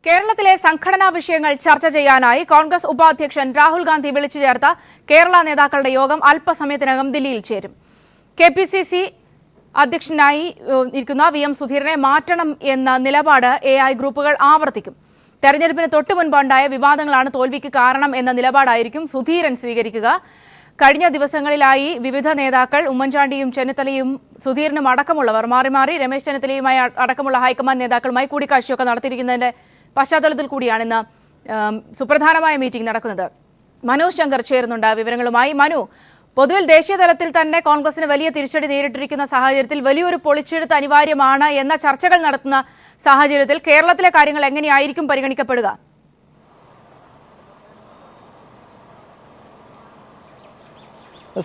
കേരളത്തിലെ സംഘടനാ വിഷയങ്ങൾ ചർച്ച ചെയ്യാനായി കോൺഗ്രസ് ഉപാധ്യക്ഷൻ രാഹുൽ ഗാന്ധി വിളിച്ചു ചേർത്ത കേരള നേതാക്കളുടെ യോഗം അല്പസമയത്തിനകം ദില്ലിയിൽ ചേരും. കെപിസിസി അധ്യക്ഷനായി ഇരിക്കുന്ന വി.എം. സുധീരനെ മാറ്റണം എന്ന നിലപാട് എ.ഐ. ഗ്രൂപ്പുകൾ ആവർത്തിക്കും. തെരഞ്ഞെടുപ്പിന് തൊട്ടുമുൻപുണ്ടായ വിവാദങ്ങളാണ് തോൽവിക്ക് കാരണം എന്ന നിലപാടായിരിക്കും സുധീരൻ സ്വീകരിക്കുക. കഴിഞ്ഞ ദിവസങ്ങളിലായി വിവിധ നേതാക്കൾ ഉമ്മൻചാണ്ടിയും ചെന്നിത്തലയും സുധീരനും അടക്കമുള്ളവർ മാറി മാറി രമേശ് ചെന്നിത്തലയുമായി അടക്കമുള്ള ഹൈക്കമാൻഡ് നേതാക്കളുമായി കൂടിക്കാഴ്ചയൊക്കെ നടത്തിയിരിക്കുന്നതിന്റെ പശ്ചാത്തലത്തിൽ കൂടിയാണ് ഇന്ന് സുപ്രധാനമായ മീറ്റിംഗ് നടക്കുന്നത്. മനോജ് ശങ്കർ ചേരുന്നുണ്ട് വിവരങ്ങളുമായി. മനു, പൊതുവിൽ ദേശീയ തലത്തിൽ തന്നെ കോൺഗ്രസിന് വലിയ തിരിച്ചടി നേരിട്ടിരിക്കുന്ന സാഹചര്യത്തിൽ വലിയൊരു പൊളിച്ചെഴുത്ത് അനിവാര്യമാണ് എന്ന ചർച്ചകൾ നടത്തുന്ന സാഹചര്യത്തിൽ കേരളത്തിലെ കാര്യങ്ങൾ എങ്ങനെയായിരിക്കും പരിഗണിക്കപ്പെടുക?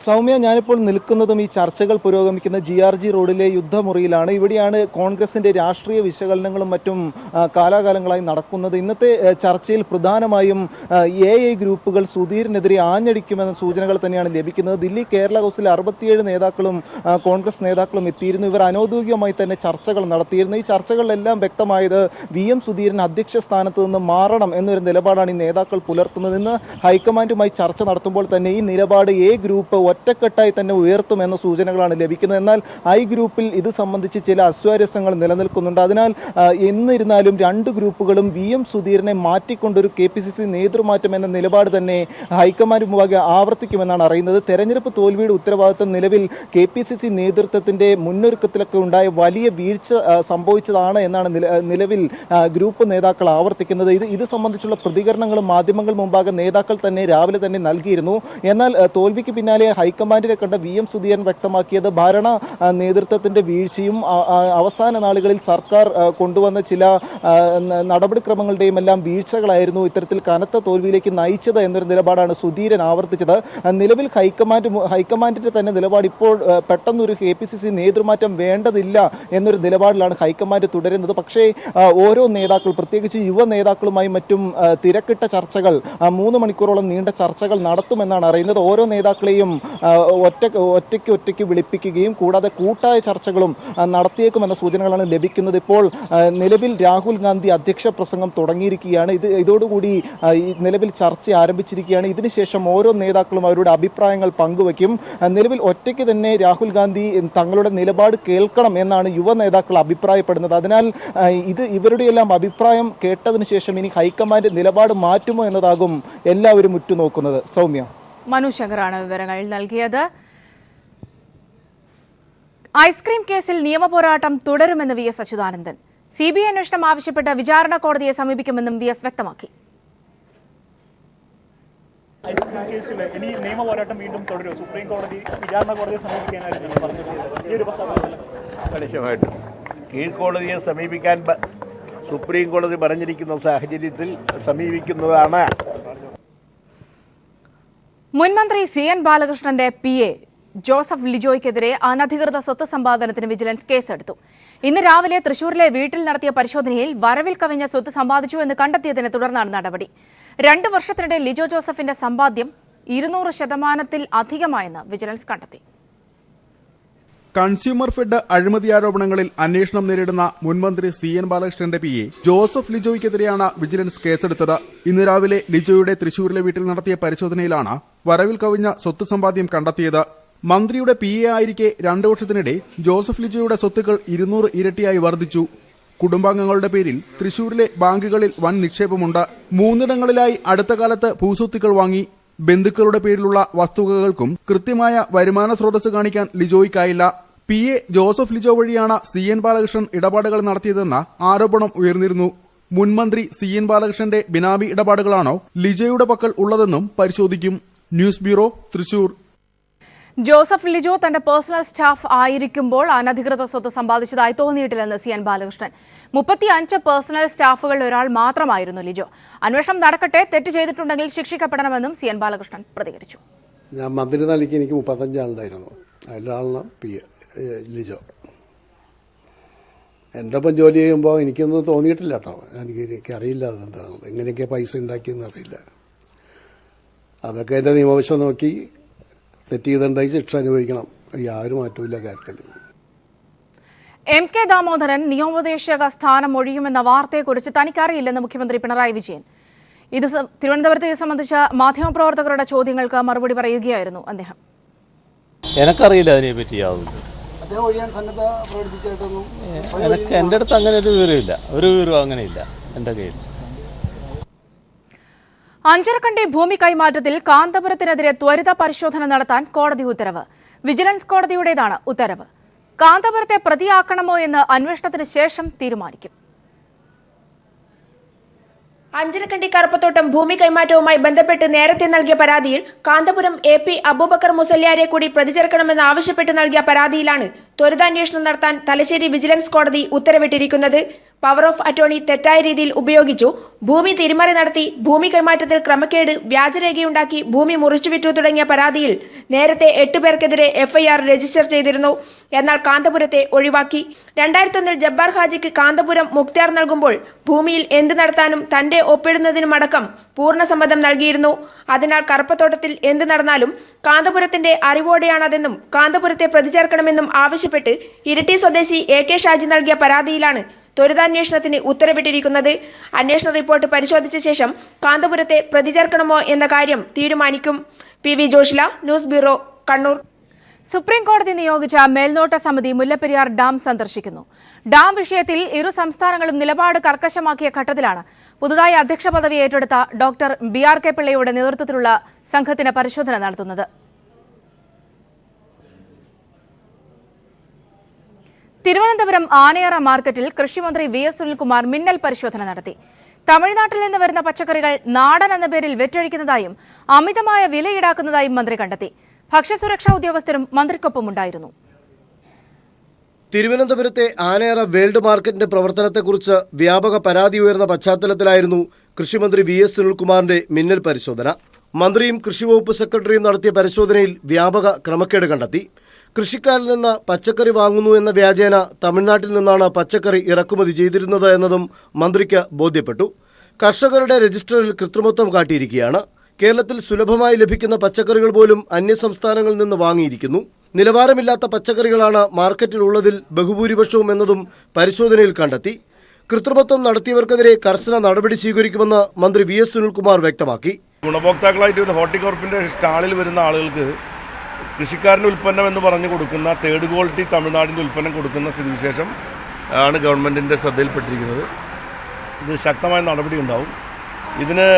സൗമ്യ, ഞാനിപ്പോൾ നിൽക്കുന്നതും ഈ ചർച്ചകൾ പുരോഗമിക്കുന്ന GRG റോഡിലെ യുദ്ധമുറിയിലാണ്. ഇവിടെയാണ് കോൺഗ്രസിൻ്റെ രാഷ്ട്രീയ വിശകലനങ്ങളും മറ്റും കാലാകാലങ്ങളായി നടക്കുന്നത്. ഇന്നത്തെ ചർച്ചയിൽ പ്രധാനമായും AI ഗ്രൂപ്പുകൾ സുധീറിനെതിരെ ആഞ്ഞടിക്കുമെന്ന സൂചനകൾ തന്നെയാണ് ലഭിക്കുന്നത്. ദില്ലി കേരള ഹൗസിൽ 67 നേതാക്കളും കോൺഗ്രസ് നേതാക്കളും എത്തിയിരുന്നു. ഇവർ അനൗദ്യോഗികമായി തന്നെ ചർച്ചകൾ നടത്തിയിരുന്നു. ഈ ചർച്ചകളിലെല്ലാം വ്യക്തമായത് VM സുധീരൻ അധ്യക്ഷ സ്ഥാനത്ത് നിന്ന് മാറണം എന്നൊരു നിലപാടാണ് ഈ നേതാക്കൾ പുലർത്തുന്നത്. ഇന്ന് ഹൈക്കമാൻഡുമായി ചർച്ച നടത്തുമ്പോൾ തന്നെ ഈ നിലപാട് A ഗ്രൂപ്പ് ഒറ്റക്കെട്ടായി തന്നെ ഉയർത്തുമെന്ന സൂചനകളാണ് ലഭിക്കുന്നത്. എന്നാൽ I ഗ്രൂപ്പിൽ ഇത് സംബന്ധിച്ച് ചില അസ്വാരസ്യങ്ങൾ നിലനിൽക്കുന്നുണ്ട്. അതിനാൽ എന്നിരുന്നാലും രണ്ട് ഗ്രൂപ്പുകളും VM സുധീരനെ മാറ്റിക്കൊണ്ടൊരു KPCC നേതൃമാറ്റം എന്ന നിലപാട് തന്നെ ഹൈക്കമാൻഡ് മുമ്പാകെ ആവർത്തിക്കുമെന്നാണ് അറിയുന്നത്. തെരഞ്ഞെടുപ്പ് തോൽവിയുടെ ഉത്തരവാദിത്തം നിലവിൽ KPCC നേതൃത്വത്തിൻ്റെ മുന്നൊരുക്കത്തിലൊക്കെ ഉണ്ടായ വലിയ വീഴ്ച സംഭവിച്ചതാണ് എന്നാണ് നിലവിൽ ഗ്രൂപ്പ് നേതാക്കൾ ആവർത്തിക്കുന്നത്. ഇത് സംബന്ധിച്ചുള്ള പ്രതികരണങ്ങളും മാധ്യമങ്ങൾ മുമ്പാകെ നേതാക്കൾ തന്നെ രാവിലെ തന്നെ നൽകിയിരുന്നു. എന്നാൽ തോൽവിക്ക് പിന്നാലെ ഹൈക്കമാൻഡിനെ കണ്ട VM സുധീരൻ വ്യക്തമാക്കിയത് ഭരണ നേതൃത്വത്തിൻ്റെ വീഴ്ചയും അവസാന നാളുകളിൽ സർക്കാർ കൊണ്ടുവന്ന ചില നടപടിക്രമങ്ങളുടെയും എല്ലാം വീഴ്ചകളായിരുന്നു ഇത്തരത്തിൽ കനത്ത തോൽവിയിലേക്ക് നയിച്ചത് എന്നൊരു നിലപാടാണ് സുധീരൻ ആവർത്തിച്ചത്. നിലവിൽ ഹൈക്കമാൻഡിൻ്റെ തന്നെ നിലപാട് ഇപ്പോൾ പെട്ടെന്നൊരു KPCC നേതൃമാറ്റം വേണ്ടതില്ല എന്നൊരു നിലപാടിലാണ് ഹൈക്കമാൻഡ് തുടരുന്നത്. പക്ഷേ ഓരോ നേതാക്കൾ, പ്രത്യേകിച്ച് യുവ നേതാക്കളുമായി മറ്റും തിരക്കിട്ട ചർച്ചകൾ 3 മണിക്കൂറോളം നീണ്ട ചർച്ചകൾ നടത്തുമെന്നാണ് അറിയുന്നത്. ഓരോ നേതാക്കളെയും ഒറ്റയ്ക്ക് വിളിപ്പിക്കുകയും കൂടാതെ കൂട്ടായ ചർച്ചകളും നടത്തിയേക്കുമെന്ന സൂചനകളാണ് ലഭിക്കുന്നത്. ഇപ്പോൾ നിലവിൽ രാഹുൽ ഗാന്ധി അധ്യക്ഷ പ്രസംഗം തുടങ്ങിയിരിക്കുകയാണ്. ഇതോടുകൂടി നിലവിൽ ചർച്ച ആരംഭിച്ചിരിക്കുകയാണ്. ഇതിനുശേഷം ഓരോ നേതാക്കളും അവരുടെ അഭിപ്രായങ്ങൾ പങ്കുവയ്ക്കും. നിലവിൽ ഒറ്റയ്ക്ക് തന്നെ രാഹുൽ ഗാന്ധി തങ്ങളുടെ നിലപാട് കേൾക്കണം എന്നാണ് യുവ നേതാക്കൾ അഭിപ്രായപ്പെടുന്നത്. അതിനാൽ ഇവരുടെയെല്ലാം അഭിപ്രായം കേട്ടതിന് ശേഷം ഇനി ഹൈക്കമാൻഡ് നിലപാട് മാറ്റുമോ എന്നതാകും എല്ലാവരും ഉറ്റുനോക്കുന്നത്. സൗമ്യ, മനോജ് ശങ്കറാണ് വിവരങ്ങൾ നൽകിയത്. ഐസ്ക്രീം കേസിൽ നിയമപോരാട്ടം തുടരുമെന്ന് VS അച്യുതാനന്ദൻ. CBI അന്വേഷണം ആവശ്യപ്പെട്ട് വിചാരണ കോടതിയെ സമീപിക്കുമെന്നും VS വ്യക്തമാക്കി. ഐസ്ക്രീം കേസിൽ ഇനി നിയമപോരാട്ടം വീണ്ടും തുടരും. സുപ്രീം കോടതി വിചാരണ കോടതിയെ സമീപിക്കാനായിരുന്നു പറഞ്ഞത്. ഈ ഒരു കണിശമായിട്ടും കീഴ്ക്കോടതിയെ സമീപിക്കാൻ സുപ്രീം കോടതി പറഞ്ഞിരിക്കുന്ന സാഹചര്യത്തിൽ സമീപിക്കുന്നതാണ്. മുൻമന്ത്രി CN ബാലകൃഷ്ണന്റെ PA ജോസഫ് ലിജോയ്ക്കെതിരെ അനധികൃത സ്വത്ത് സമ്പാദനത്തിന് വിജിലൻസ് കേസെടുത്തു. ഇന്ന് രാവിലെ തൃശൂരിലെ വീട്ടിൽ നടത്തിയ പരിശോധനയിൽ വരവിൽ കവിഞ്ഞ സ്വത്ത് സമ്പാദിച്ചു എന്ന് കണ്ടെത്തിയതിനെ തുടർന്നാണ് നടപടി. 2 വർഷത്തിനിടെ ലിജോ ജോസഫിന്റെ സമ്പാദ്യം 200% അധികമായെന്ന് വിജിലൻസ് കണ്ടെത്തി. കൺസ്യൂമർ ഫെഡ് അഴിമതി ആരോപണങ്ങളിൽ അന്വേഷണം നേരിടുന്ന മുൻമന്ത്രി CN ബാലകൃഷ്ണന്റെ PA ജോസഫ് ലിജോയ്ക്കെതിരെയാണ് വിജിലൻസ് കേസെടുത്തത്. ഇന്ന് രാവിലെ ലിജോയുടെ തൃശൂരിലെ വീട്ടിൽ നടത്തിയ പരിശോധനയിലാണ് വരവിൽ കവിഞ്ഞ സ്വത്ത് സമ്പാദ്യം കണ്ടെത്തിയത്. മന്ത്രിയുടെ PA ആയിരിക്കെ 2 വർഷത്തിനിടെ ജോസഫ് ലിജോയുടെ സ്വത്തുക്കൾ 200 ഇരട്ടിയായി വർദ്ധിച്ചു. കുടുംബാംഗങ്ങളുടെ പേരിൽ തൃശൂരിലെ ബാങ്കുകളിൽ വൻ നിക്ഷേപമുണ്ട്. 3 ഇടങ്ങളിലായി അടുത്ത കാലത്ത് ഭൂസ്വത്തുക്കൾ വാങ്ങി. ബന്ധുക്കളുടെ പേരിലുള്ള വസ്തുവകകൾക്കും കൃത്യമായ വരുമാന സ്രോതസ് കാണിക്കാൻ ലിജോയ്ക്കായില്ല. PA ജോസഫ് ലിജോ വഴിയാണ് CN ബാലകൃഷ്ണൻ ഇടപാടുകൾ നടത്തിയതെന്ന ആരോപണം ഉയർന്നിരുന്നു. മുൻമന്ത്രി CN ബാലകൃഷ്ണന്റെ ബിനാമി ഇടപാടുകളാണോ ലിജോയുടെ പക്കൽ ഉള്ളതെന്നും പരിശോധിക്കും. News bureau, Thrissur. Joseph Lijo തന്റെ പേഴ്സണൽ സ്റ്റാഫ് ആയിരിക്കുമ്പോൾ അനധികൃത സ്വത്ത് സമ്പാദിച്ചതായി തോന്നിയിട്ടില്ലെന്ന് CN ബാലകൃഷ്ണൻ. 35 പേഴ്സണൽ സ്റ്റാഫുകളിൽ ഒരാൾ മാത്രമായിരുന്നു ലിജോ. അന്വേഷണം നടക്കട്ടെ, തെറ്റ് ചെയ്തിട്ടുണ്ടെങ്കിൽ ശിക്ഷിക്കപ്പെടണമെന്നും CN ബാലകൃഷ്ണൻ പ്രതികരിച്ചു. ഞാൻ മന്ത്രി നൽകി എനിക്ക് 35 ആളുണ്ടായിരുന്നു. അതിലൊരാളാണ് ലിജോ. എൻ്റെ ഒപ്പം ജോലി ചെയ്യുമ്പോൾ എനിക്കൊന്നും തോന്നിയിട്ടില്ല കേട്ടോ. എനിക്കറിയില്ല അതെന്താണ്, എങ്ങനെയൊക്കെ പൈസ ഉണ്ടാക്കിയെന്ന് അറിയില്ല. അതൊക്കെ എൻ്റെ നിയമവശം നോക്കി തെറ്റ് ചെയ്തിട്ടുണ്ടെങ്കിൽ ശിക്ഷ അനുഭവിക്കണം. യാതൊരു മാറ്റവും ഇല്ല കാര്യത്തിൽ. MK ദാമോദരൻ നിയമോപദേശക സ്ഥാനം ഒഴിയുമെന്ന വാർത്തയെക്കുറിച്ച് തനിക്കറിയില്ലെന്ന് മുഖ്യമന്ത്രി പിണറായി വിജയൻ. തിരുവനന്തപുരത്ത് ഇത് സംബന്ധിച്ച മാധ്യമപ്രവർത്തകരുടെ ചോദ്യങ്ങൾക്ക് മറുപടി പറയുകയായിരുന്നു അദ്ദേഹം. എനിക്കറിയില്ല അതിനെപ്പറ്റി യാതൊന്നും. എൻ്റെ അടുത്ത് അങ്ങനെ ഒരു വിവരമില്ല, ഒരു വിവരവും അങ്ങനെയില്ല എൻ്റെ കയ്യിൽ. അഞ്ചരക്കണ്ടി ഭൂമി കൈമാറ്റത്തിൽ കാന്തപുരത്തിനെതിരെ ത്വരിത പരിശോധന നടത്താൻ കോടതി ഉത്തരവ്. വിജിലൻസ് കോടതിയുടേതാണ് ഉത്തരവ്. കാന്തപുരത്തെ പ്രതിയാക്കണമോ എന്ന് അന്വേഷണത്തിന് ശേഷം തീരുമാനിക്കും. അഞ്ചരക്കണ്ടി കറുപ്പത്തോട്ടം ഭൂമി കൈമാറ്റവുമായി ബന്ധപ്പെട്ട് നേരത്തെ നൽകിയ പരാതിയിൽ കാന്തപുരം AP അബൂബക്കർ മുസല്യാരെ കൂടി പ്രതി ചേർക്കണമെന്ന് ആവശ്യപ്പെട്ട് നൽകിയ പരാതിയിലാണ് ത്വരിതാന്വേഷണം നടത്താൻ തലശ്ശേരി വിജിലൻസ് കോടതി ഉത്തരവിട്ടിരിക്കുന്നത്. പവർ ഓഫ് അറ്റോർണി തെറ്റായ രീതിയിൽ ഉപയോഗിച്ചു, ഭൂമി തിരിമറി നടത്തി, ഭൂമി കൈമാറ്റത്തിൽ ക്രമക്കേട്, വ്യാജരേഖയുണ്ടാക്കി ഭൂമി മുറിച്ചുവിറ്റു തുടങ്ങിയ പരാതിയിൽ നേരത്തെ 8 പേർക്കെതിരെ FIR രജിസ്റ്റർ ചെയ്തിരുന്നു. എന്നാൽ കാന്തപുരത്തെ ഒഴിവാക്കി. 2001 ജബ്ബാർ ഹാജിക്ക് കാന്തപുരം മുക്തിയാർ നൽകുമ്പോൾ ഭൂമിയിൽ എന്ത് നടത്താനും തന്റെ ഒപ്പിടുന്നതിനുമടക്കം പൂർണ്ണസമ്മതം നൽകിയിരുന്നു. അതിനാൽ കറുപ്പത്തോട്ടത്തിൽ എന്ത് നടന്നാലും കാന്തപുരത്തിന്റെ അറിവോടെയാണതെന്നും കാന്തപുരത്തെ പ്രതി ചേർക്കണമെന്നും ആവശ്യപ്പെട്ട് ഇരിട്ടി സ്വദേശി AK ഷാജി നൽകിയ പരാതിയിലാണ് ത്വരിതാന്വേഷണത്തിന് ഉത്തരവിട്ടിരിക്കുന്നത്. അന്വേഷണ റിപ്പോർട്ട് പരിശോധിച്ച ശേഷം കാന്തപുരത്തെ പ്രതി ചേർക്കണമോ എന്ന കാര്യം തീരുമാനിക്കും. PV Joshila, news bureau, Kannur. Supreme കോടതി നിയോഗിച്ച മേൽനോട്ട സമിതി മുല്ലപ്പെരിയാർ ഡാം സന്ദർശിക്കുന്നു. ഡാം വിഷയത്തിൽ ഇരു സംസ്ഥാനങ്ങളും നിലപാട് കർക്കശമാക്കിയ ഘട്ടത്തിലാണ് പുതുതായി അധ്യക്ഷ പദവി ഏറ്റെടുത്ത ഡോക്ടർ BRK പിള്ളയുടെ നേതൃത്വത്തിലുള്ള സംഘത്തിന് പരിശോധന നടത്തുന്നത്. തിരുവനന്തപുരം ആനയറ മാർക്കറ്റിൽ കൃഷിമന്ത്രി VS സുനിൽകുമാർ മിന്നൽ പരിശോധന നടത്തി. തമിഴ്നാട്ടിൽ നിന്ന് വരുന്ന പച്ചക്കറികൾ നാടൻ എന്ന പേരിൽ വെറ്റഴിക്കുന്നതായും അമിതമായ വില ഈടാക്കുന്നതായും മന്ത്രി കണ്ടെത്തി. ഭക്ഷ്യസുരക്ഷാ ഉദ്യോഗസ്ഥരും മന്ത്രിക്കൊപ്പമുണ്ടായിരുന്നു. തിരുവനന്തപുരത്തെ ആനയറ വേൾഡ് മാർക്കറ്റിന്റെ പ്രവർത്തനത്തെക്കുറിച്ച് വ്യാപക പരാതി ഉയർന്ന പശ്ചാത്തലത്തിലായിരുന്നു കൃഷിമന്ത്രി VS സുനിൽകുമാറിന്റെ മിന്നൽ പരിശോധന. മന്ത്രിയും കൃഷിവകുപ്പ് സെക്രട്ടറിയും നടത്തിയ പരിശോധനയിൽ വ്യാപക ക്രമക്കേട് കണ്ടെത്തി. കൃഷിക്കാരിൽ നിന്ന് പച്ചക്കറി വാങ്ങുന്നു എന്ന വ്യാജേന തമിഴ്നാട്ടിൽ നിന്നാണ് പച്ചക്കറി ഇറക്കുമതി ചെയ്തിരുന്നത് എന്നതും മന്ത്രിക്ക് ബോധ്യപ്പെട്ടു. കർഷകരുടെ രജിസ്റ്ററിൽ കൃത്രിമത്വം കാട്ടിയിരിക്കുകയാണ്. കേരളത്തിൽ സുലഭമായി ലഭിക്കുന്ന പച്ചക്കറികൾ പോലും അന്യസംസ്ഥാനങ്ങളിൽ നിന്ന് വാങ്ങിയിരിക്കുന്നു. നിലവാരമില്ലാത്ത പച്ചക്കറികളാണ് മാർക്കറ്റിലുള്ളതിൽ ബഹുഭൂരിപക്ഷവും എന്നതും പരിശോധനയിൽ കണ്ടെത്തി. കൃത്രിമത്വം നടത്തിയവർക്കെതിരെ കർശന നടപടി സ്വീകരിക്കുമെന്ന് മന്ത്രി VS സുനിൽകുമാർ വ്യക്തമാക്കി. ഗുണഭോക്താക്കളായിട്ട് ഹോർട്ടികോർപ്പിൻ്റെ സ്റ്റാളിൽ വരുന്ന ആളുകൾക്ക് കൃഷിക്കാരൻ്റെ ഉൽപ്പന്നം എന്ന് പറഞ്ഞു കൊടുക്കുന്ന തേർഡ് ക്വാളിറ്റി തമിഴ്നാടിൻ്റെ ഉൽപ്പന്നം കൊടുക്കുന്ന സ്ഥിതിവിശേഷം ആണ് ഗവൺമെൻറ്റിൻ്റെ ശ്രദ്ധയിൽപ്പെട്ടിരിക്കുന്നത്. ഇത് ശക്തമായ നടപടി ഉണ്ടാവും. ഇതിന്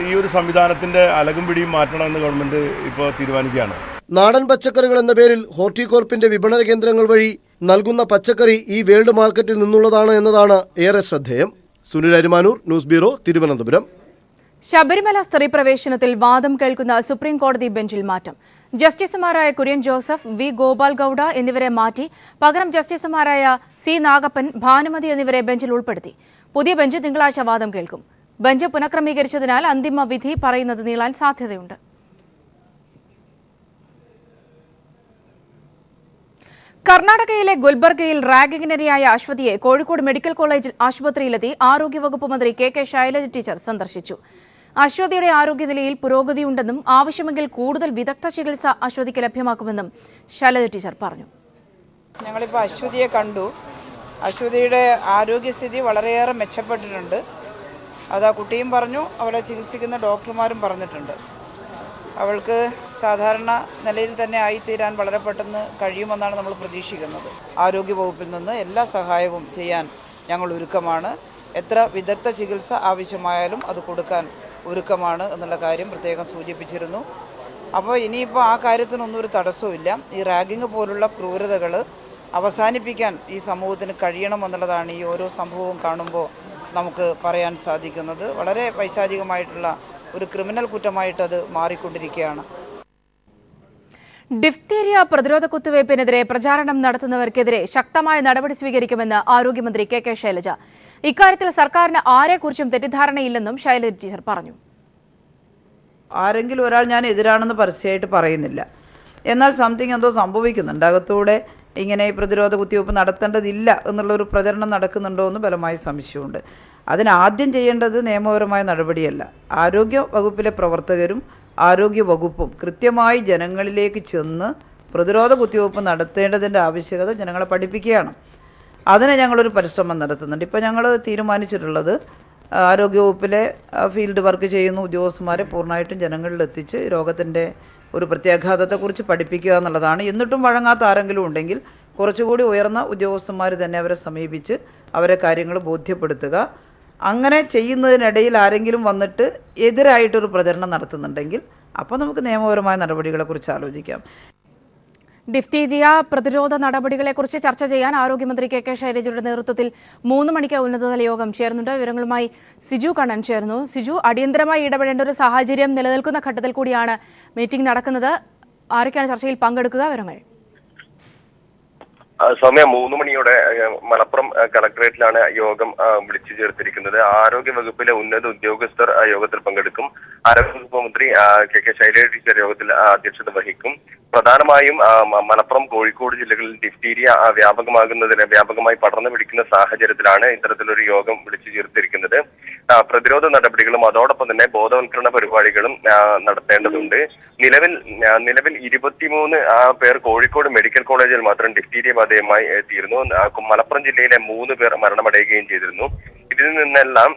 ഈ ഒരു സംവിധാനത്തിൻ്റെ അലകും പിടിയും മാറ്റണമെന്ന് ഗവൺമെൻറ് ഇപ്പോൾ തീരുമാനിക്കുകയാണ്. നാടൻ പച്ചക്കറികൾ എന്ന പേരിൽ ഹോർട്ടികോർപ്പിന്റെ വിപണന കേന്ദ്രങ്ങൾ വഴി നൽകുന്ന പച്ചക്കറി ഈ വേൾഡ് മാർക്കറ്റിൽ നിന്നുള്ളതാണ് എന്നതാണ് ഏറെ ശ്രദ്ധേയം. Sunil Arimanoor, news bureau, Thiruvananthapuram. ശബരിമല സ്ത്രീ പ്രവേശനത്തിൽ വാദം കേൾക്കുന്ന സുപ്രീം കോടതി ബെഞ്ചിൽ മാറ്റം. ജസ്റ്റിസുമാരായ കുര്യൻ ജോസഫ്, V ഗോപാൽ ഗൌഡ എന്നിവരെ മാറ്റി പകരം ജസ്റ്റിസുമാരായ C നാഗപ്പൻ, ഭാനുമതി എന്നിവരെ ബെഞ്ചിൽ ഉൾപ്പെടുത്തി. പുതിയ ബെഞ്ച് തിങ്കളാഴ്ച വാദം കേൾക്കും. ബെഞ്ച് പുനഃക്രമീകരിച്ചതിനാൽ അന്തിമ വിധി പറയുന്നത് നീളാൻ സാധ്യതയുണ്ട്. കർണാടകയിലെ ഗുൽബർഗയിൽ റാഗിങ്ങിനിരയായ അശ്വതിയെ കോഴിക്കോട് മെഡിക്കൽ കോളേജ് ആശുപത്രിയിലെത്തി ആരോഗ്യവകുപ്പ് മന്ത്രി KK ശൈലജ ടീച്ചർ സന്ദർശിച്ചു. അശ്വതിയുടെ ആരോഗ്യനിലയിൽ പുരോഗതിയുണ്ടെന്നും ആവശ്യമെങ്കിൽ കൂടുതൽ വിദഗ്ധ ചികിത്സ അശ്വതിക്ക് ലഭ്യമാക്കുമെന്നും ശൈലജ ടീച്ചർ പറഞ്ഞു. ഞങ്ങളിപ്പോൾ അശ്വതിയെ കണ്ടു. അശ്വതിയുടെ ആരോഗ്യസ്ഥിതി വളരെയേറെ മെച്ചപ്പെട്ടിട്ടുണ്ട്. അത് ആ കുട്ടിയും പറഞ്ഞു, അവളെ ചികിത്സിക്കുന്ന ഡോക്ടർമാരും പറഞ്ഞിട്ടുണ്ട്. അവൾക്ക് സാധാരണ നിലയിൽ തന്നെ ആയിത്തീരാൻ വളരെ പെട്ടെന്ന് കഴിയുമെന്നാണ് നമ്മൾ പ്രതീക്ഷിക്കുന്നത്. ആരോഗ്യവകുപ്പിൽ നിന്ന് എല്ലാ സഹായവും ചെയ്യാൻ ഞങ്ങൾ ഒരുക്കമാണ്. എത്ര വിദഗ്ധ ചികിത്സ ആവശ്യമായാലും അത് കൊടുക്കാൻ ഒരുക്കമാണ് എന്നുള്ള കാര്യം പ്രത്യേകം സൂചിപ്പിച്ചിരുന്നു. അപ്പോൾ ഇനിയിപ്പോൾ ആ കാര്യത്തിനൊന്നും ഒരു തടസ്സവുമില്ല. ഈ റാഗിങ് പോലുള്ള ക്രൂരതകൾ അവസാനിപ്പിക്കാൻ ഈ സമൂഹത്തിന് കഴിയണമെന്നുള്ളതാണ് ഈ ഓരോ സംഭവവും കാണുമ്പോൾ നമുക്ക് പറയാൻ സാധിക്കുന്നത്. വളരെ പൈശാചികമായിട്ടുള്ള ഒരു ക്രിമിനൽ കുറ്റമായിട്ടത് മാറിക്കൊണ്ടിരിക്കുകയാണ്. ഡിഫ്തീരിയ പ്രതിരോധ കുത്തിവയ്പ്പിനെതിരെ പ്രചാരണം നടത്തുന്നവർക്കെതിരെ ശക്തമായ നടപടി സ്വീകരിക്കുമെന്ന് ആരോഗ്യമന്ത്രി KK ശൈലജ. ഇക്കാര്യത്തിൽ സർക്കാരിന് ആരെക്കുറിച്ചും തെറ്റിദ്ധാരണയില്ലെന്നും ശൈലജ ടീച്ചർ പറഞ്ഞു. ആരെങ്കിലും ഒരാൾ ഞാൻ എതിരാണെന്ന് പരസ്യമായിട്ട് പറയുന്നില്ല. എന്നാൽ സംതിങ് എന്തോ സംഭവിക്കുന്നുണ്ട്. അകത്തൂടെ ഇങ്ങനെ ഈ പ്രതിരോധ കുത്തിവയ്പ്പ് നടത്തേണ്ടതില്ല എന്നുള്ളൊരു പ്രചരണം നടക്കുന്നുണ്ടോ എന്ന് ബലമായ സംശയമുണ്ട്. അതിനാദ്യം ചെയ്യേണ്ടത് നിയമപരമായ നടപടിയല്ല. ആരോഗ്യ വകുപ്പിലെ പ്രവർത്തകരും ആരോഗ്യ വകുപ്പും കൃത്യമായി ജനങ്ങളിലേക്ക് ചെന്ന് പ്രതിരോധ കുത്തിവയ്പ്പ് നടത്തേണ്ടതിൻ്റെ ആവശ്യകത ജനങ്ങളെ പഠിപ്പിക്കുകയാണ്. അതിന് ഞങ്ങളൊരു പരിശ്രമം നടത്തുന്നുണ്ട്. ഇപ്പോൾ ഞങ്ങൾ തീരുമാനിച്ചിട്ടുള്ളത് ആരോഗ്യവകുപ്പിലെ ഫീൽഡ് വർക്ക് ചെയ്യുന്ന ഉദ്യോഗസ്ഥന്മാരെ പൂർണ്ണമായിട്ടും ജനങ്ങളിലെത്തിച്ച് രോഗത്തിൻ്റെ ഒരു പ്രത്യാഘാതത്തെക്കുറിച്ച് പഠിപ്പിക്കുക എന്നുള്ളതാണ്. എന്നിട്ടും വഴങ്ങാത്ത ആരെങ്കിലും ഉണ്ടെങ്കിൽ കുറച്ചുകൂടി ഉയർന്ന ഉദ്യോഗസ്ഥന്മാർ തന്നെ അവരെ സമീപിച്ച് അവരെ കാര്യങ്ങൾ ബോധ്യപ്പെടുത്തുക. അങ്ങനെ ചെയ്യുന്നതിനിടയിൽ ആരെങ്കിലും വന്നിട്ട് എതിരായിട്ടൊരു പ്രചരണം നടത്തുന്നുണ്ടെങ്കിൽ അപ്പോൾ നമുക്ക് നിയമപരമായ നടപടികളെക്കുറിച്ച് ആലോചിക്കാം. ഡിഫ്തീരിയ പ്രതിരോധ നടപടികളെക്കുറിച്ച് ചർച്ച ചെയ്യാൻ ആരോഗ്യമന്ത്രി കെ ശൈലജയുടെ നേതൃത്വത്തിൽ 3 മണിക്ക് ഉന്നതതല യോഗം ചേർന്നുണ്ട്. വിവരങ്ങളുമായി സിജു കണ്ണൻ ചേർന്നു. സിജു, അടിയന്തരമായി ഇടപെടേണ്ട ഒരു സാഹചര്യം നിലനിൽക്കുന്ന ഘട്ടത്തിൽ കൂടിയാണ് മീറ്റിംഗ് നടക്കുന്നത്. ആരൊക്കെയാണ് ചർച്ചയിൽ പങ്കെടുക്കുക? വിവരങ്ങൾ. സമയം 3 മണിയോടെ മലപ്പുറം കളക്ടറേറ്റിലാണ് യോഗം വിളിച്ചു ചേർത്തിരിക്കുന്നത്. ആരോഗ്യ വകുപ്പിലെ ഉന്നത ഉദ്യോഗസ്ഥർ യോഗത്തിൽ പങ്കെടുക്കും. ആരോഗ്യവകുപ്പ് മന്ത്രി കെ ശൈലജ യോഗത്തിൽ അധ്യക്ഷത വഹിക്കും. പ്രധാനമായും മലപ്പുറം, കോഴിക്കോട് ജില്ലകളിൽ ഡിഫ്തീരിയ വ്യാപകമായി പടർന്നു പിടിക്കുന്ന സാഹചര്യത്തിലാണ് ഇത്തരത്തിലൊരു യോഗം വിളിച്ചു ചേർത്തിരിക്കുന്നത്. പ്രതിരോധ നടപടികളും അതോടൊപ്പം തന്നെ ബോധവൽക്കരണ പരിപാടികളും നടത്തേണ്ടതുണ്ട്. നിലവിൽ 23 പേർ കോഴിക്കോട് മെഡിക്കൽ കോളേജിൽ മാത്രം ഡിഫ്തീരിയ ബാധയുമായി എത്തിയിരുന്നു. മലപ്പുറം ജില്ലയിലെ 3 പേർ മരണമടയുകയും ചെയ്തിരുന്നു. ഇതിൽ നിന്നെല്ലാം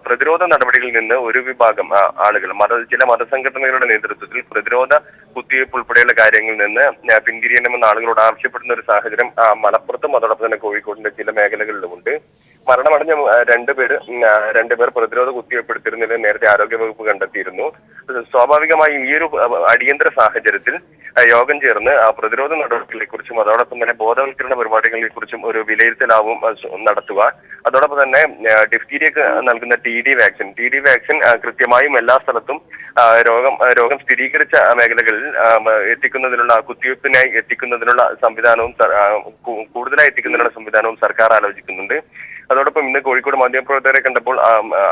പ്രതിരോധ നടപടികളിൽ നിന്ന് ഒരു വിഭാഗം ആളുകൾ ചില മതസംഘടനകളുടെ നേതൃത്വത്തിൽ പ്രതിരോധ കുത്തിവയ്പ് ഉൾപ്പെടെയുള്ള കാര്യങ്ങളിൽ നിന്ന് പിന്തിരിയണമെന്ന് ആളുകളോട് ആവശ്യപ്പെടുന്ന ഒരു സാഹചര്യം മലപ്പുറത്തും അതോടൊപ്പം തന്നെ കോഴിക്കോടിന്റെ ചില മേഖലകളിലുമുണ്ട്. മരണമടഞ്ഞ 2 പേർ പ്രതിരോധ കുത്തിവയ്പ് എടുത്തിരുന്നത് നേരത്തെ ആരോഗ്യവകുപ്പ് കണ്ടെത്തിയിരുന്നു. സ്വാഭാവികമായും ഈ ഒരു അടിയന്തര സാഹചര്യത്തിൽ യോഗം ചേർന്ന് പ്രതിരോധ നടപടികളെ കുറിച്ചും അതോടൊപ്പം തന്നെ ബോധവൽക്കരണ പരിപാടികളെ കുറിച്ചും ഒരു വിലയിരുത്തലാവും നടത്തുക. അതോടൊപ്പം തന്നെ ഡിഫ്തീരിയക്ക് നൽകുന്ന ടി ഡി വാക്സിൻ കൃത്യമായും എല്ലാ സ്ഥലത്തും രോഗം സ്ഥിരീകരിച്ച മേഖലകളിൽ എത്തിക്കുന്നതിനുള്ള കുത്തിവയ്പ്പിനായി എത്തിക്കുന്നതിനുള്ള സംവിധാനവും കൂടുതലായി എത്തിക്കുന്നതിനുള്ള സംവിധാനവും സർക്കാർ ആലോചിക്കുന്നുണ്ട്. അതോടൊപ്പം ഇന്ന് കോഴിക്കോട് മാധ്യമപ്രവർത്തകരെ കണ്ടപ്പോൾ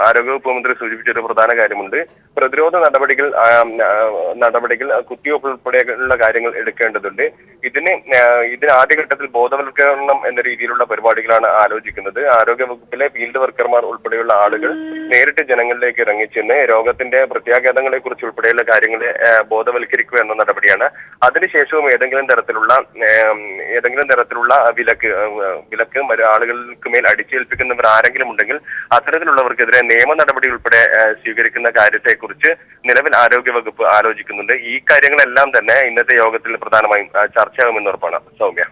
ആരോഗ്യവകുപ്പ് മന്ത്രി സൂചിപ്പിച്ചൊരു പ്രധാന കാര്യമുണ്ട്. പ്രതിരോധ നടപടികൾ കുത്തിവയ്പ് ഉൾപ്പെടെയുള്ള കാര്യങ്ങൾ എടുക്കേണ്ടതുണ്ട്. ഇതിന് ആദ്യഘട്ടത്തിൽ ബോധവൽക്കരണം എന്ന രീതിയിലുള്ള പരിപാടികളാണ് ആലോചിക്കുന്നത്. ആരോഗ്യവകുപ്പിലെ ഫീൽഡ് വർക്കർമാർ ഉൾപ്പെടെയുള്ള ആളുകൾ നേരിട്ട് ജനങ്ങളിലേക്ക് ഇറങ്ങിച്ചെന്ന് രോഗത്തിന്റെ പ്രത്യാഘാതങ്ങളെ കുറിച്ച് ഉൾപ്പെടെയുള്ള കാര്യങ്ങളെ ബോധവൽക്കരിക്കുക എന്ന നടപടിയാണ്. അതിനുശേഷവും ഏതെങ്കിലും തരത്തിലുള്ള വിലക്ക് ആളുകൾക്ക് മേൽ അടിച്ചേൽപ്പിക്കുന്നവർ ആരെങ്കിലും ഉണ്ടെങ്കിൽ അത്തരത്തിലുള്ളവർക്കെതിരെ നിയമ നടപടി ഉൾപ്പെടെ സ്വീകരിക്കുന്ന കാര്യത്തെക്കുറിച്ച് നിലവിൽ ആരോഗ്യവകുപ്പ് ആലോചിക്കുന്നുണ്ട്. ഈ കാര്യങ്ങളെല്ലാം തന്നെ ഇന്നത്തെ യോഗത്തിൽ പ്രധാനമായും ചർച്ചയാകുമെന്ന് ഉറപ്പാണ്. സൗമ്യ.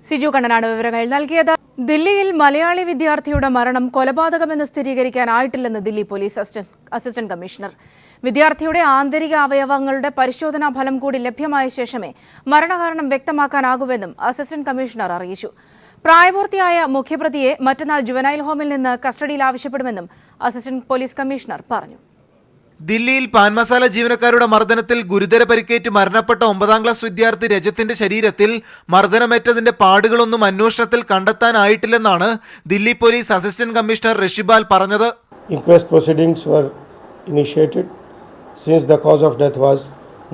സിജു കണ്ണനാണ് വിവരങ്ങൾ നൽകിയത്. ദില്ലിയിൽ മലയാളി വിദ്യാർത്ഥിയുടെ മരണം കൊലപാതകമെന്ന് സ്ഥിരീകരിക്കാനായിട്ടില്ലെന്ന് ദില്ലി പോലീസ് അസിസ്റ്റന്റ് കമ്മീഷണർ. വിദ്യാർത്ഥിയുടെ ആന്തരിക അവയവങ്ങളുടെ പരിശോധനാ ഫലം കൂടി ലഭ്യമായ ശേഷമേ മരണകാരണം വ്യക്തമാക്കാനാകൂവെന്നും അസിസ്റ്റന്റ് കമ്മീഷണർ അറിയിച്ചു. പ്രായപൂർത്തിയായ മുഖ്യപ്രതിയെ മറ്റന്നാൾ ജുവനൈൽ ഹോമിൽ നിന്ന് കസ്റ്റഡിയിൽ ആവശ്യപ്പെടുമെന്നും അസിസ്റ്റന്റ് പോലീസ് കമ്മീഷണർ പറഞ്ഞു. ദില്ലിയിൽ പാൻ മസാല ജീവനക്കാരുടെ മർദ്ദനത്തിൽ ഗുരുതര പരിക്കേറ്റ് മരണപ്പെട്ട 9ാം ക്ലാസ് വിദ്യാർത്ഥി രജത്തിന്റെ ശരീരത്തിൽ മർദ്ദനമേറ്റതിന്റെ പാടുകളൊന്നും അന്വേഷണത്തിൽ കണ്ടെത്താനായിട്ടില്ലെന്നാണ് ദില്ലി പോലീസ് അസിസ്റ്റന്റ് കമ്മീഷണർ ഋഷിബാൽ പറഞ്ഞത്. Inquest proceedings were initiated since the cause of death was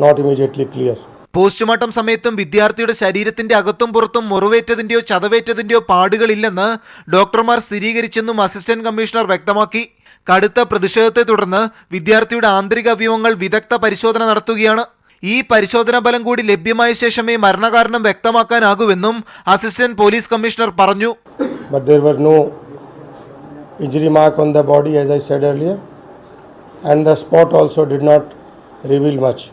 not immediately clear. Postmortem സമയത്തും വിദ്യാർത്ഥിയുടെ ശരീരത്തിന്റെ അകത്തും പുറത്തും മുറിവേറ്റതിന്റെയോ ചതവേറ്റതിന്റെയോ പാടുകളില്ലെന്ന് ഡോക്ടർമാർ സ്ഥിരീകരിച്ചെന്നും അസിസ്റ്റന്റ് കമ്മീഷണർ വ്യക്തമാക്കി. കടുത്ത പ്രതിഷേധത്തെ തുടർന്ന് വിദ്യാർത്ഥിയുടെ ആന്തരിക അവയവങ്ങൾ വിദഗ്ധ പരിശോധന നടത്തുകയാണ്. ഈ പരിശോധനാ ഫലം കൂടി ലഭ്യമായ ശേഷമേ മരണകാരണം വ്യക്തമാക്കാനാകൂവെന്നും അസിസ്റ്റന്റ് പോലീസ് കമ്മീഷണർ പറഞ്ഞു. But there were no injury mark on the body, as I said earlier, and the spot also did not reveal much.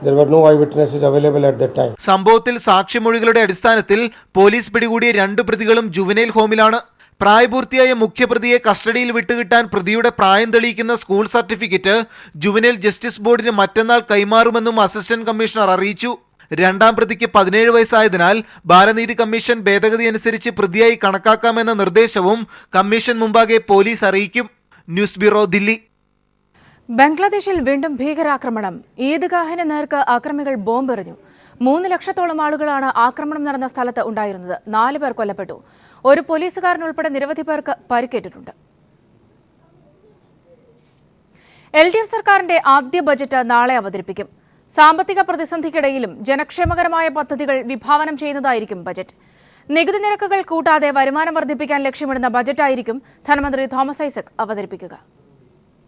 There were no eyewitnesses available at that time. സംഭവത്തിൽ സാക്ഷിമൊഴികളുടെ അടിസ്ഥാനത്തിൽ police പിടികൂടിയ 2 പ്രതികളും juvenile ഹോമിലാണ്. പ്രായപൂർത്തിയായ മുഖ്യപ്രതിയെ കസ്റ്റഡിയിൽ വിട്ടുകിട്ടാൻ പ്രതിയുടെ പ്രായം തെളിയിക്കുന്ന school certificate juvenile justice ബോർഡിന് മറ്റന്നാൾ കൈമാറുമെന്നും അസിസ്റ്റന്റ് കമ്മീഷണർ അറിയിച്ചു. 2ാം പ്രതിക്ക് 17 വയസ്സായതിനാൽ ബാലനീതി കമ്മീഷൻ ഭേദഗതി അനുസരിച്ച് പ്രതിയായി കണക്കാക്കാമെന്ന നിർദ്ദേശവും കമ്മീഷൻ മുമ്പാകെ പോലീസ് അറിയിക്കും. News bureau, Delhi. ബംഗ്ലാദേശിൽ വീണ്ടും ഭീകരാക്രമണം. ഈദ്ഗാഹിന് നേർക്ക് ആക്രമികൾ ബോംബെറിഞ്ഞു. 3 ലക്ഷത്തോളം ആളുകളാണ് ആക്രമണം നടന്ന സ്ഥലത്ത് ഉണ്ടായിരുന്നത്. 4 പേർ കൊല്ലപ്പെട്ടു. ഒരു പോലീസുകാരനുൾപ്പെടെ നിരവധി പേർക്ക് പരിക്കേറ്റിട്ടുണ്ട്. LDF സർക്കാരിന്റെ ആദ്യ ബജറ്റ് നാളെ അവതരിപ്പിക്കും. സാമ്പത്തിക പ്രതിസന്ധിക്കിടയിലും ജനക്ഷേമകരമായ പദ്ധതികൾ വിഭാവനം ചെയ്യുന്നതായിരിക്കും ബജറ്റ്. നികുതി നിരക്കുകൾ കൂട്ടാതെ വരുമാനം വർദ്ധിപ്പിക്കാൻ ലക്ഷ്യമിടുന്ന ബജറ്റായിരിക്കും ധനമന്ത്രി തോമസ് ഐസക് അവതരിപ്പിക്കുക.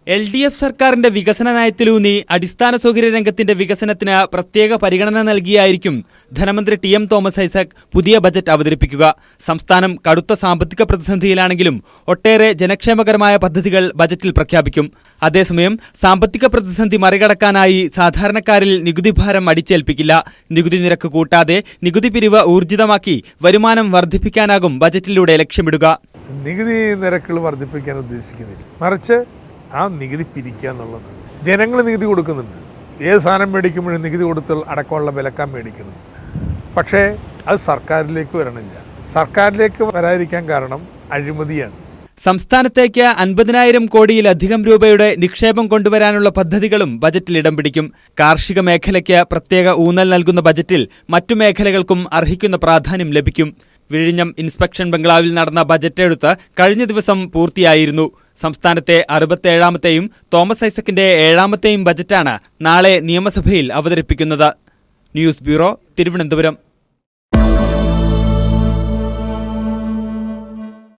LDF സർക്കാരിന്റെ വികസന നയത്തിലൂന്നി അടിസ്ഥാന സൗകര്യ രംഗത്തിന്റെ വികസനത്തിന് പ്രത്യേക പരിഗണന നൽകിയായിരിക്കും ധനമന്ത്രി TM തോമസ് ഐസക് പുതിയ ബജറ്റ് അവതരിപ്പിക്കുക. സംസ്ഥാനം കടുത്ത സാമ്പത്തിക പ്രതിസന്ധിയിലാണെങ്കിലും ഒട്ടേറെ ജനക്ഷേമകരമായ പദ്ധതികൾ ബജറ്റിൽ പ്രഖ്യാപിക്കും. അതേസമയം സാമ്പത്തിക പ്രതിസന്ധി മറികടക്കാനായി സാധാരണക്കാരിൽ നികുതി ഭാരം അടിച്ചേൽപ്പിക്കില്ല. നികുതി നിരക്ക് കൂട്ടാതെ നികുതി പിരിവ് ഊർജിതമാക്കി വരുമാനം വർദ്ധിപ്പിക്കാനാകും ബജറ്റിലൂടെ ലക്ഷ്യമിടുക. നികുതി നിരക്കുകൾ വർദ്ധിപ്പിക്കാൻ ഉദ്ദേശിക്കുന്നില്ല, മറിച്ച് ആ നികുതി പിരിക്കുക എന്നുള്ളത്. ജനങ്ങൾ നികുതി കൊടുക്കുന്നുണ്ട്, ഏത് സാധനം മേടിക്കുമ്പോഴും നികുതി കൊടുത്താൽ അടക്കമുള്ള വിലക്കാൻ മേടിക്കണം. പക്ഷേ അത് സർക്കാരിലേക്ക് വരണില്ല. സർക്കാരിലേക്ക് വരാതിരിക്കാൻ കാരണം അഴിമതിയാണ്. സംസ്ഥാനത്തേക്ക് 50,000 കോടിയിലധികം രൂപയുടെ നിക്ഷേപം കൊണ്ടുവരാനുള്ള പദ്ധതികളും ബജറ്റിൽ ഇടം പിടിക്കും. കാർഷിക മേഖലയ്ക്ക് പ്രത്യേക ഊന്നൽ നൽകുന്ന ബജറ്റിൽ മറ്റു മേഖലകൾക്കും അർഹിക്കുന്ന പ്രാധാന്യം ലഭിക്കും. വിഴിഞ്ഞം ഇൻസ്പെക്ഷൻ ബംഗ്ലാവിൽ നടന്ന ബജറ്റ് എഴുത്ത് കഴിഞ്ഞ ദിവസം പൂർത്തിയായിരുന്നു. സംസ്ഥാനത്തെ 67ാമത്തെയും തോമസ് ഐസക്കിന്റെ 7ാമത്തെയും ബജറ്റാണ് നാളെ നിയമസഭയിൽ അവതരിപ്പിക്കുന്നത്. News bureau, Thiruvananthapuram.